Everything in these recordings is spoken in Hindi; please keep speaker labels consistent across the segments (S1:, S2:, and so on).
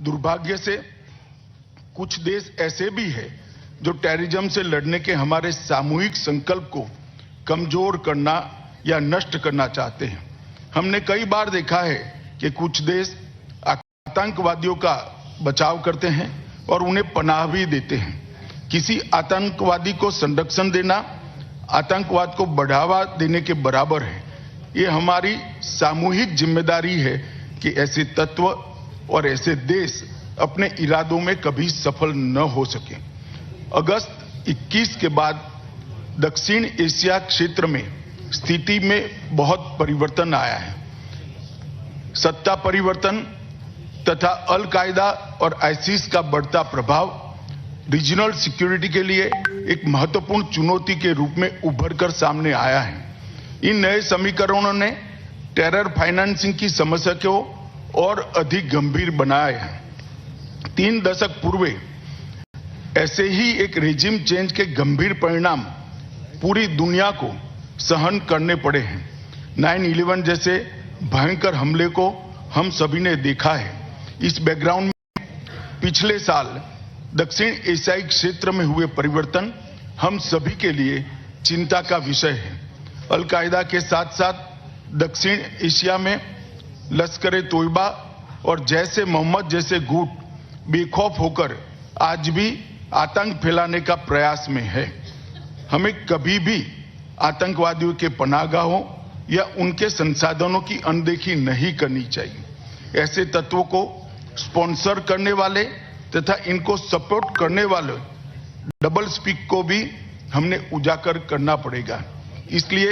S1: दुर्भाग्य से कुछ देश ऐसे भी हैं जो टेररिज्म से लड़ने के हमारे सामूहिक संकल्प को कमजोर करना या नष्ट करना चाहते हैं। हमने कई बार देखा है कि कुछ देश आतंकवादियों का बचाव करते हैं और उन्हें पनाह भी देते हैं। किसी आतंकवादी को संरक्षण देना आतंकवाद को बढ़ावा देने के बराबर है। ये हमारी सामूहिक जिम्मेदारी है कि ऐसे तत्व और ऐसे देश अपने इरादों में कभी सफल न हो सके। अगस्त 21 के बाद दक्षिण एशिया क्षेत्र में स्थिति में बहुत परिवर्तन आया है। सत्ता परिवर्तन तथा अल कायदा और आईसिस का बढ़ता प्रभाव रीजनल सिक्योरिटी के लिए एक महत्वपूर्ण चुनौती के रूप में उभर कर सामने आया है। इन नए समीकरणों ने टेरर फाइनेंसिंग की समस्या को और अधिक गंभीर बनाया है। 3 दशक पूर्व ऐसे ही एक रेजिम चेंज के गंभीर परिणाम पूरी दुनिया को सहन करने पड़े हैं। 9/11 जैसे भयंकर हमले को हम सभी ने देखा है। इस बैकग्राउंड में पिछले साल दक्षिण एशियाई क्षेत्र में हुए परिवर्तन हम सभी के लिए चिंता का विषय है। अल कायदा के साथ साथ दक्षिण एशिया में लश्कर ए तोयबा और जैसे मोहम्मद जैसे गुट बेखौफ होकर आज भी आतंक फैलाने का प्रयास में है। हमें कभी भी आतंकवादियों के पनाहगाहों या उनके संसाधनों की अनदेखी नहीं करनी चाहिए। ऐसे तत्वों को स्पॉन्सर करने वाले तथा इनको सपोर्ट करने वाले डबल स्पीक को भी हमने उजागर करना पड़ेगा। इसलिए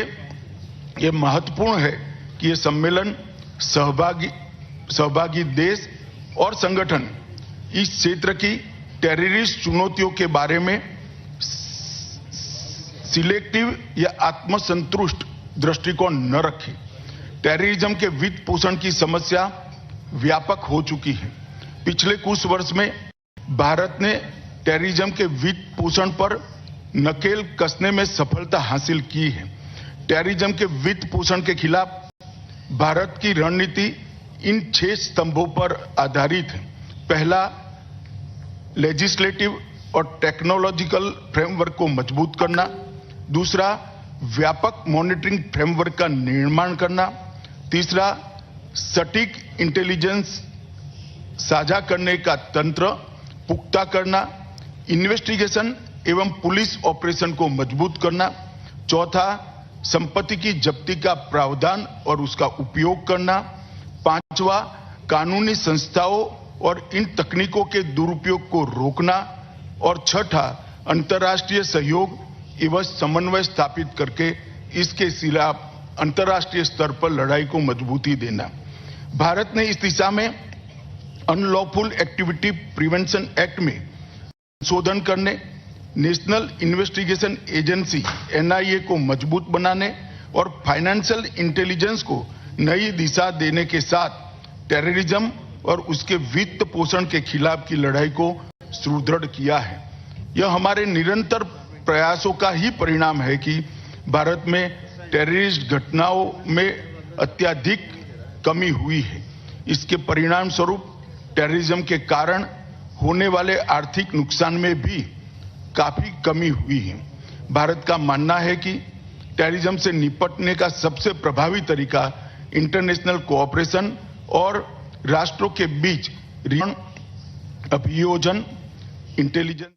S1: यह महत्वपूर्ण है कि यह सम्मेलन सहभागी देश और संगठन इस क्षेत्र की टेररिस्ट चुनौतियों के बारे में सिलेक्टिव या आत्मसंतुष्ट दृष्टिकोण न रखें। टेररिज्म के वित्त पोषण की समस्या व्यापक हो चुकी है। पिछले कुछ वर्ष में भारत ने टेररिज्म के वित्त पोषण पर नकेल कसने में सफलता हासिल की है। टेररिज्म के वित्त पोषण के खिलाफ भारत की रणनीति इन 6 स्तंभों पर आधारित है। पहला, लेजिस्लेटिव और टेक्नोलॉजिकल फ्रेमवर्क को मजबूत करना। दूसरा, व्यापक मॉनिटरिंग फ्रेमवर्क का निर्माण करना। तीसरा, सटीक इंटेलिजेंस साझा करने का तंत्र पुख्ता करना। इन्वेस्टिगेशन एवं पुलिस ऑपरेशन को मजबूत करना। चौथा, संपत्ति की जब्ती का प्रावधान और उसका उपयोग करना। पांचवा, कानूनी संस्थाओं और इन तकनीकों के दुरुपयोग को रोकना। और छठा, अंतर्राष्ट्रीय सहयोग एवं समन्वय स्थापित करके इसके खिलाफ अंतर्राष्ट्रीय स्तर पर लड़ाई को मजबूती देना। भारत ने इस दिशा में अनलॉफुल एक्टिविटी प्रिवेंशन एक्ट में संशोधन करने, नेशनल इन्वेस्टिगेशन एजेंसी NIA को मजबूत बनाने और फाइनेंशियल इंटेलिजेंस को नई दिशा देने के साथ टेररिज्म और उसके वित्त पोषण के खिलाफ की लड़ाई को सुदृढ़ किया है। यह हमारे निरंतर प्रयासों का ही परिणाम है कि भारत में टेररिस्ट घटनाओं में अत्यधिक कमी हुई है। इसके परिणाम स्वरूप टेररिज्म के कारण होने वाले आर्थिक नुकसान में भी काफी कमी हुई है। भारत का मानना है कि टेररिज्म से निपटने का सबसे प्रभावी तरीका इंटरनेशनल कोऑपरेशन और राष्ट्रों के बीच अभियोजन, इंटेलिजेंस